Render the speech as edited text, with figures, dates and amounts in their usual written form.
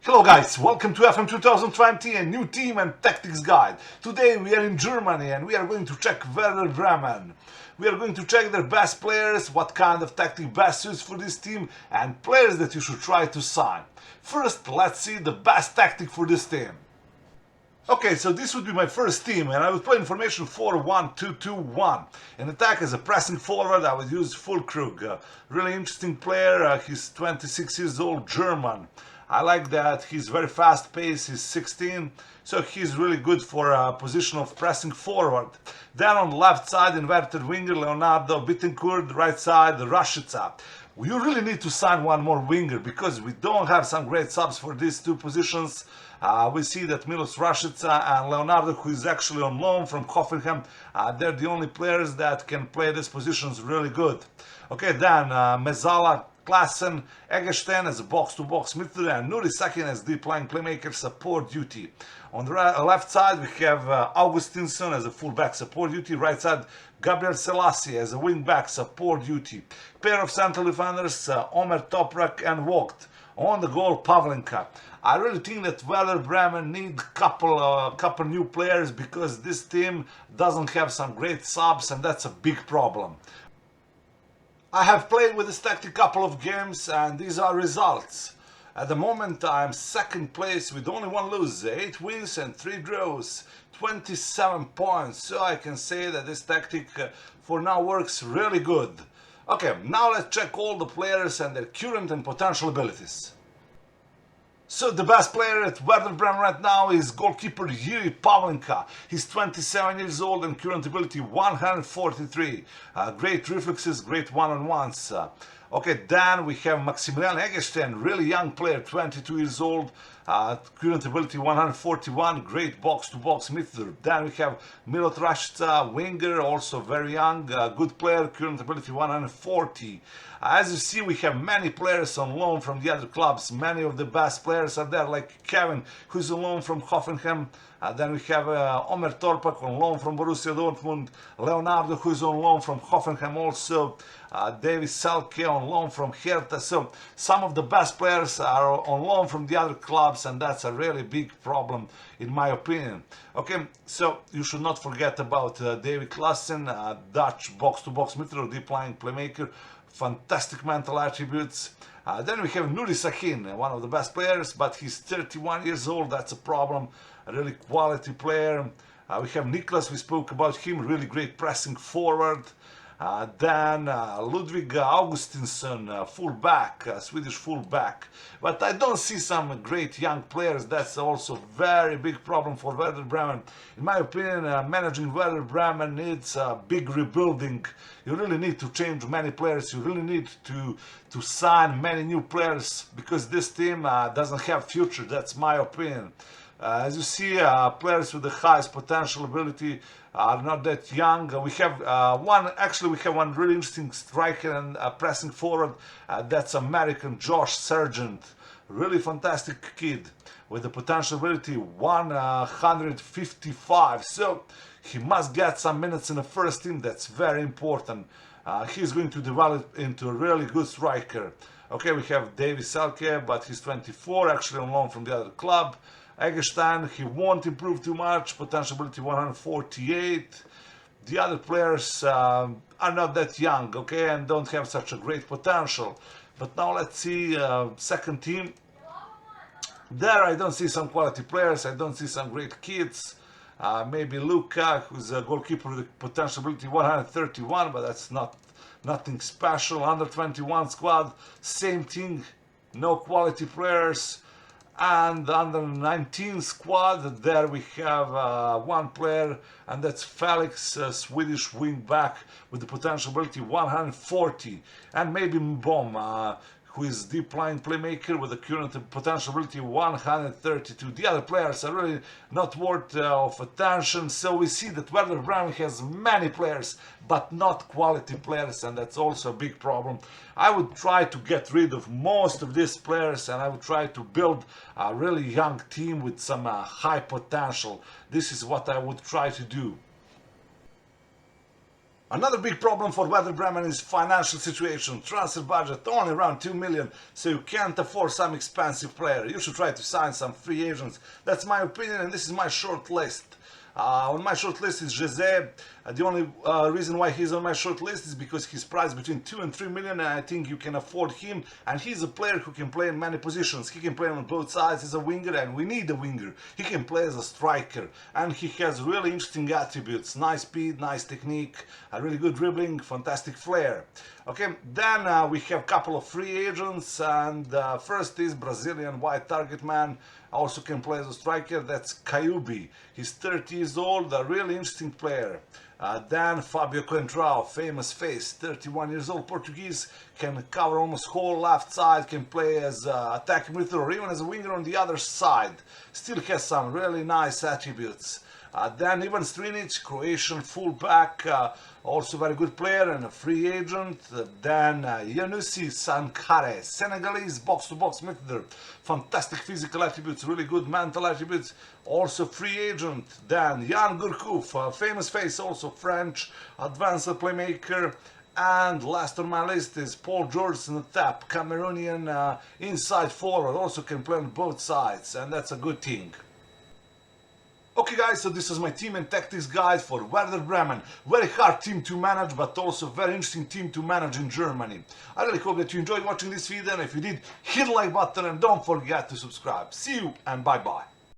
Hello guys, welcome to FM 2020, a new team and tactics guide. Today we are in Germany and we are going to check Werder Bremen. We are going to check their best players, what kind of tactic best suits for this team, and players that you should try to sign. First, let's see the best tactic for this team. Okay, so this would be my first team, and I would play in formation 4-1-2-2-1. In attack as a pressing forward, I would use Füllkrug. Really interesting player, he's 26 years old, German. I like that he's very fast paced, he's 16, so he's really good for a position of pressing forward. Then on the left side, inverted winger, Leonardo Bittencourt, right side, Rashica. You really need to sign one more winger because we don't have some great subs for these two positions. We see that Milos Rashica and Leonardo, who is actually on loan from Hoffenheim, they're the only players that can play these positions really good. Okay, then Mezala, Klaassen, Eggestein as a box-to-box midfielder, and Nuri Sahin as deep-lying playmaker support duty. On the left side we have Augustinsson as a full-back support duty, right side Gabriel Selassie as a wing-back support duty. Pair of central defenders, Omer Toprak and Vogt. On the goal, Pavlenka. I really think that Werder Bremen need couple new players because this team doesn't have some great subs, and that's a big problem. I have played with this tactic a couple of games and these are results. At the moment I'm second place with only one lose, 8 wins and 3 draws, 27 points. So I can say that this tactic for now works really good. Okay, now let's check all the players and their current and potential abilities. So the best player at Werder Bremen right now is goalkeeper Yuri Pavlenka. He's 27 years old and current ability 143. Great reflexes, great one-on-ones. Okay, then we have Maximilian Eggestein, really young player, 22 years old, current ability 141, great box-to-box midfielder. Then we have Milot Rashica, winger, also very young, good player, current ability 140. As you see, we have many players on loan from the other clubs. Many of the best players are there, like Kevin, who's on loan from Hoffenheim. Then we have Omer Torpak on loan from Borussia Dortmund. Leonardo, who's on loan from Hoffenheim also. David Selke on loan from Hertha. So some of the best players are on loan from the other clubs, and that's a really big problem in my opinion. Okay, so you should not forget about David Klaassen, Dutch box-to-box midfielder, deep-lying playmaker. Fantastic mental attributes. Then we have Nuri Sahin, one of the best players, but he's 31 years old, that's a problem. A really quality player. We have Niklas, we spoke about him, really great pressing forward. Then Ludwig Augustinsson, full-back, Swedish full-back. But I don't see some great young players. That's also very big problem for Werder Bremen. In my opinion, managing Werder Bremen needs a big rebuilding. You really need to change many players. You really need to sign many new players because this team doesn't have future. That's my opinion. As you see, players with the highest potential ability are not that young. We have one really interesting striker and pressing forward. That's American Josh Sargent. Really fantastic kid with the potential ability 155. So he must get some minutes in the first team. That's very important. He's going to develop into a really good striker. Okay, we have David Selke, but he's 24, actually on loan from the other club. Eggestein, he won't improve too much, potential ability 148. The other players are not that young, okay, and don't have such a great potential. But now let's see second team. There I don't see some quality players, I don't see some great kids. Maybe Luka, who's a goalkeeper with potential ability 131, but that's nothing special. Under 21 squad, same thing, no quality players. And under 19 squad, there we have one player, and that's Felix, Swedish wing back with the potential ability 140, and maybe Mbom, who is deep-lying playmaker with the current potential ability 132. The other players are really not worth of attention, so we see that Werder Bremen has many players, but not quality players, and that's also a big problem. I would try to get rid of most of these players, and I would try to build a really young team with some high potential. This is what I would try to do. Another big problem for Werder Bremen is financial situation. Transfer budget only around 2 million, so you can't afford some expensive player. You should try to sign some free agents. That's my opinion, and this is my short list. On my short list is Jose. The only reason why he's on my short list is because he's priced between 2 and 3 million, and I think you can afford him. And he's a player who can play in many positions. He can play on both sides as a winger, and we need a winger. He can play as a striker, and he has really interesting attributes: nice speed, nice technique, a really good dribbling, fantastic flair. Okay, then we have a couple of free agents, and first is Brazilian white target man, also can play as a striker. That's Caiubi. He's 30 years old, a really interesting player. Then Fabio Coentrão, famous face, 31 years old, Portuguese, can cover almost whole left side, can play as attacking midfielder or even as a winger on the other side. Still has some really nice attributes. Then Ivan Strinic, Croatian fullback, also very good player and a free agent. Then Yanusi Sankare, Senegalese box-to-box midfielder, fantastic physical attributes, really good mental attributes, also free agent. Then Jan Gourcuff, famous face, also French, advanced playmaker. And last on my list is Paul George Natap, Cameroonian inside forward, also can play on both sides, and that's a good thing. Okay guys, so this is my team and tactics guide for Werder Bremen. Very hard team to manage, but also very interesting team to manage in Germany. I really hope that you enjoyed watching this video, and if you did, hit the like button and don't forget to subscribe. See you and bye bye.